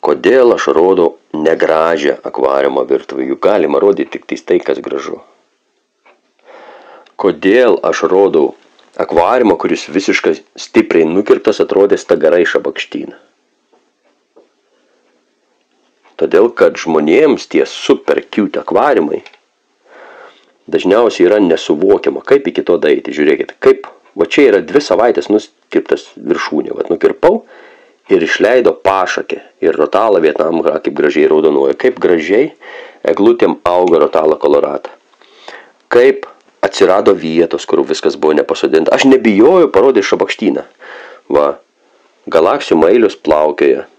Kodėl aš rodau negražią akvariumo virtuvę? Juk galima rodyti tik tai, kas gražu. Kodėl aš rodau akvariumą, kuris visiškai stipriai nukirtas, atrodė stagarai šabakštyną? Todėl, kad žmonėms tie super cute akvariumai dažniausiai yra nesuvokiama, kaip iki to daeiti. Žiūrėkit, kaip, va čia yra 2 savaitės nuskirtas viršūnė. Va, nukirpau ir išleido pašakę ir rotalą Vietnam, kaip gražiai raudonuoja. Kaip gražiai eglutėm auga rotala kolorata. Kaip atsirado vietos, kur viskas buvo nepasodinta. Aš nebijojau parodyti šabakštyną. Va, galaksijų mailius plaukioja.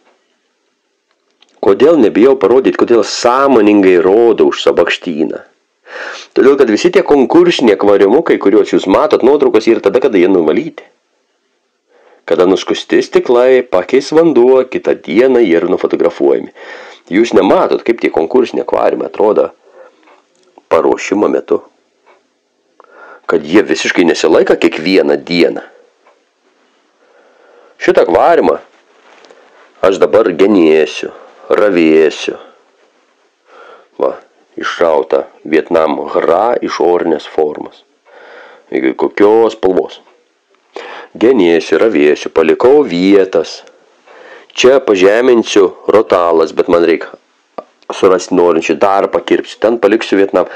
Kodėl nebijau parodyti, kodėl sąmoningai rodau už šabakštyną? Todėl, kad visi tie konkursiniai akvariumukai, kuriuos jūs matot nuotraukos, yra tada, kada jie nuvalyti. Kada nuskusti stiklai, pakeis vanduo, kitą dieną jie yra nufotografuojami. Jūs nematot, kaip tie konkursiniai akvariumai atrodo paruošimo metu. Kad jie visiškai nesilaika kiekvieną dieną. Šitą akvariumą aš dabar genėsiu, ravėsiu. Va, išrauta Vietnam hra iš orinės formos. Kokios spalvos. Genėsiu, ravėsiu, palikau vietas. Čia pažeminsiu rotalas, bet man reikia surasti norinčių, dar pakirpsiu, ten paliksiu Vietnam.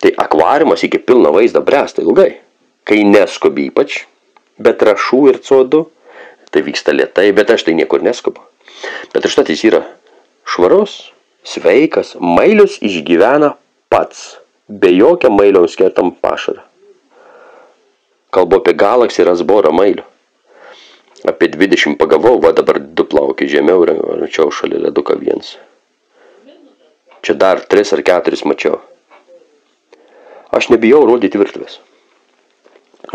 Tai akvariumas iki pilno vaizdą bręsta ilgai. Kai neskubi ypač, bet trąšų ir CO2, tai vyksta lėtai, bet aš tai niekur neskubu. Bet užtat jis yra švarus, sveikas, mailius išgyvena pats, be jokio mailio skirtam pašarą. Kalbu apie galaksį ir asborą mailių. Apie 20 pagavau, va dabar 2 plaukiai žemiau ir arčiau šalia leduką 1. Čia dar 3 ar 4 mačiau. Aš nebijau rodyti virtuvės.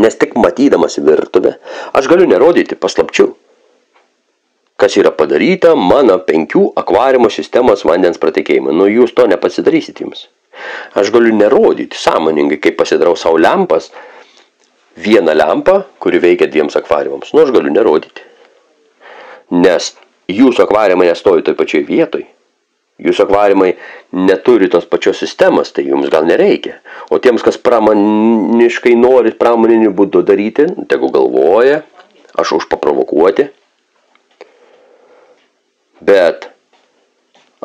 Nes tik matydamas virtuvę, aš galiu nerodyti paslapčių. Kas yra padaryta mano 5 akvariumo sistemos vandens pratekėjimą. Nu, jūs to nepasidarysit jums. Aš galiu nerodyti sąmoningai, kaip pasidarau savo lempas. Vieną lempą, kuri veikia 2 akvariumams. Nu, aš galiu nerodyti. Nes jūsų akvariumai nestovi toj pačioj vietoj. Jūsų akvariumai neturi tos pačios sistemas, tai jums gal nereikia. O tiems, kas pramoniškai nori pramoniniu būdu daryti, tegu galvoja, aš už paprovokuoti. Bet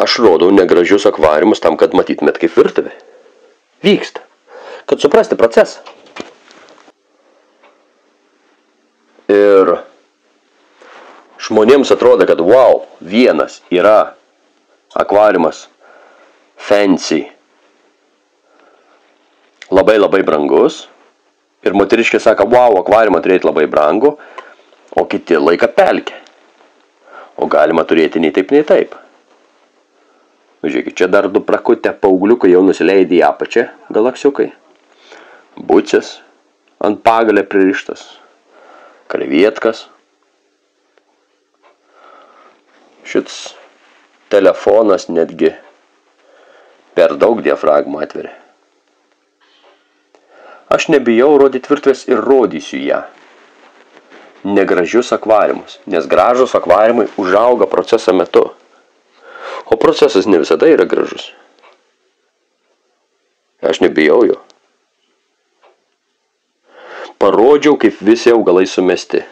aš rodau negražius akvariumus tam, kad matytumėt kaip virtuvė vyksta. Kad suprasti procesą. Ir žmonėms atrodo, kad wow, vienas yra akvariumas fancy, labai brangus. Ir moteriškė sako, wow, akvariumą turėti labai brangu, o kiti laika pelkę. O galima turėti nei taip, nei taip. Žiūrėkit, čia dar 2 prakutę paaugliukai jau nusileidė į apačią galaksiukai. Bucės ant pagalę pririštas. Krevietkas. Šits telefonas netgi per daug diafragmą atveria. Aš nebijau rodyti virtuvės ir rodysiu ją. Negražius akvariumus, nes gražus akvariumai užauga proceso metu. O procesas ne visada yra gražus. Aš nebijau jo. Parodžiau, kaip visi augalai sumesti.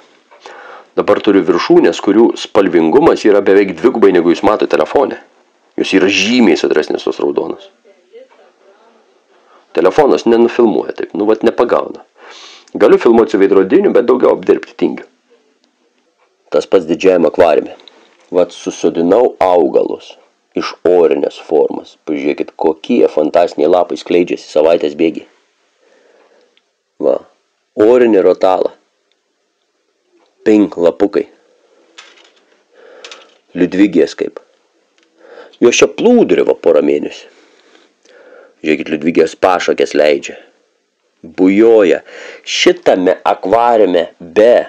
Dabar turiu viršūnės, kurių spalvingumas yra beveik 2 negu jūs matote telefone. Jūs yra žymiai sodresnės tos raudonos. Telefonas nenufilmuoja taip, nu vat nepagauna. Galiu filmuoti su veidrodiniu, bet daugiau apdirbti tingiu. Tas pats didžiajame akvariume. Vat susodinau augalus iš orinės formas. Pažiūrėkit, kokie fantastiniai lapai skleidžiasi savaitės bėgy. Va, orinė rotala. Pink lapukai. Liudvigės kaip. Jos čia plūduriavo porą mėnesių. Žiūrėkit, liudvigės pašakės leidžia. Bujoja. Šitame akvariume be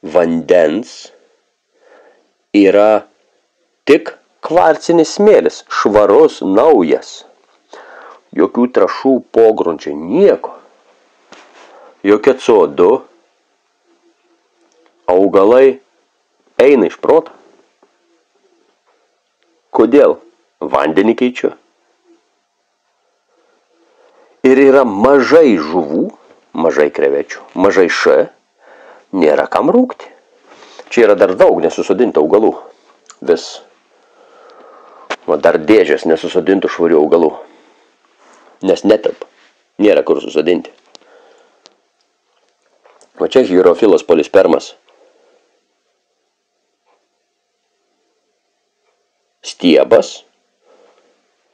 vandens yra tik kvarcinis smėlis, švarus, naujas. Jokių trąšų pogrundžio, nieko. Jokia CO2. Augalai eina iš proto. Kodėl? Vandenį keičiu. Ir yra mažai žuvų, mažai krevečių, mažai nėra kam rūkti. Čia yra dar daug nesusodintų augalų. Vis. O dar dėžės nesusodintų švarių augalų. Nes netelpa. Nėra kur susodinti. O čia Hierofilas polispermas. Stiebas.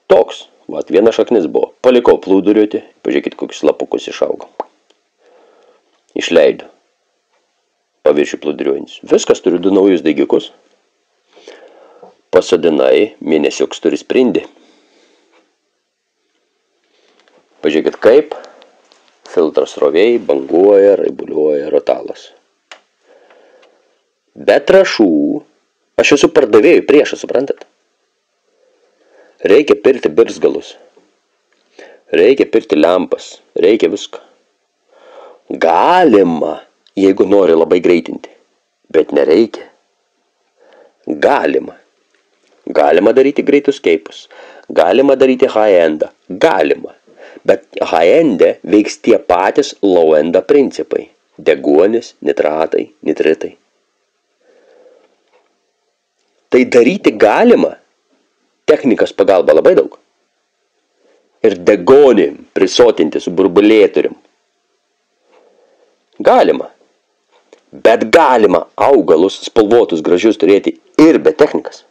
Toks. Vat viena šaknis buvo. Palikau plūduriuoti. Pažiūrėkit, kokius lapukus išaugo. Išleidu. Paviršių plūduriuojantis. Viskas, turiu 2 naujus daigiukus. Pasodinai, mėnesiuks turi sprindį. Pažiūrėkit, kaip filtras sroviai banguoja, raibuliuoja rotalas. Be trąšų. Aš esu pardavėjų priešas, suprantat? Reikia pirkti birzgalus. Reikia pirkti lempas. Reikia viską. Galima, jeigu nori labai greitinti. Bet nereikia. Galima. Galima daryti greitus keipus. Galima daryti high-endą. Galima. Bet high-endė veiks tie patys low-endą principai. Deguonis, nitratai, nitritai. Tai daryti galima. Technikas pagalba labai daug. Ir degonim prisotinti su burbulėtorium. Galima. Bet galima augalus spalvotus gražius turėti ir be technikas.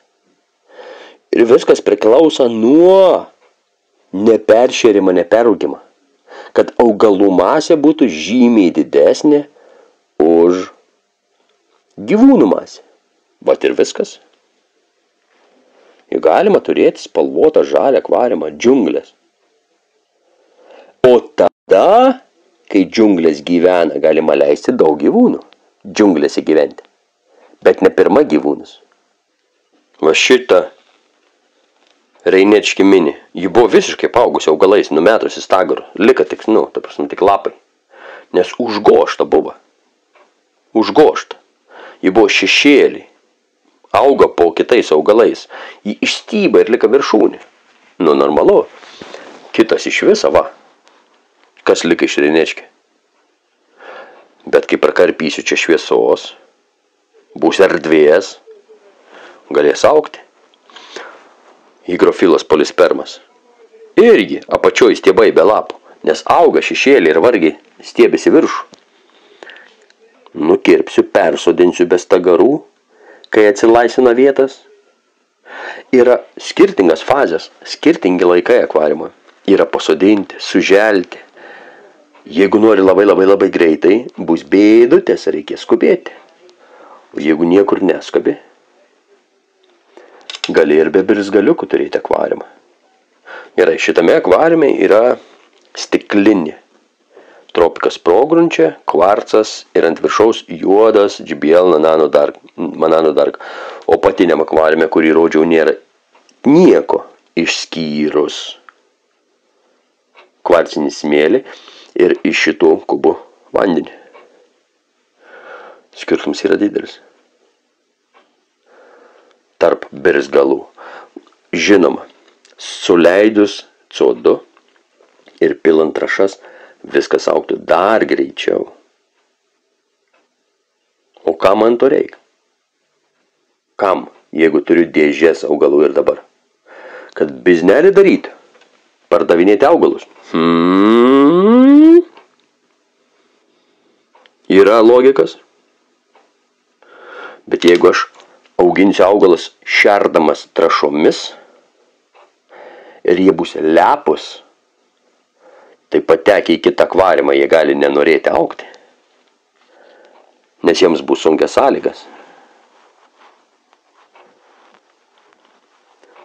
Ir viskas priklauso nuo neperšėrimo, neperrūgimo. Kad augalų masė būtų žymiai didesnė už gyvūnų masę. Vat ir viskas. Juk galima turėti spalvotą žalią akvariumą, džiunglės. O tada, kai džiunglės gyvena, galima leisti daug gyvūnų džiunglėse gyventi. Bet ne pirma gyvūnus. Va šitą Reinečki mini. Ji buvo visiškai paaugusi augalais, numetusi stagarų. Lika tik, tik lapai. Nes užgošta buvo. Užgošta. Ji buvo šešėlį. Auga po kitais augalais. Jį išstyba ir lika viršūnė. Normalu. Kitas iš viso, va. Kas lika iš Reinečki. Bet kai prakarpysiu čia šviesos, bus erdvės, galės augti. Hierofilas polispermas. Irgi apačioj stiebai be lapų, nes auga šešėlį ir vargiai stiebėsi viršų. Nukirpsiu, persodinsiu be stagarų, kai atsilaisvina vietas. Yra skirtingas fazės, skirtingi laikai akvariumo. Yra pasodinti, suželti. Jeigu nori labai greitai, bus bėdutės, reikės skubėti. O jeigu niekur neskubi, gali ir be birzgaliukų turėti akvariumą. Gerai, šitame akvariume yra stiklinė. Tropikas progrunčia, kvarcas ir ant viršaus juodas JBL Manano Dark. O patiniam akvariume, kurį rodžiau, nėra nieko išskyrus kvarcinį smėlį ir iš šitų kubų vandenį. Skirtumas yra didelis. Tarp birzgalų. Žinoma, suleidus CO2 ir pilant trąšas, viskas augtų dar greičiau. O kam man to reikia? Kam, jeigu turiu dėžės augalų ir dabar? Kad biznelį daryti? Pardavinėti augalus? Yra logikas. Bet jeigu aš auginsiu augalus šerdamas trąšomis ir jie bus lepus, tai patekę į kitą akvariumą jie gali nenorėti augti, nes jiems bus sunkias sąlygas.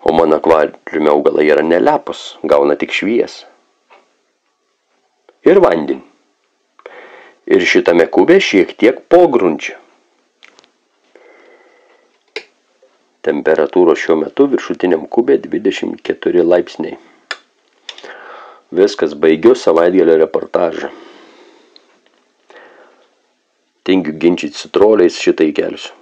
O mano akvariume augalai yra nelepus, gauna tik šviesą. Ir vandenį. Ir šitame kube šiek tiek pogrunčio. Temperatūros šiuo metu viršutiniam kube 24 laipsniai. Viskas, baigiu savaitgalio reportažą. Tingiu ginčyti su troliais, šitai kelsiu.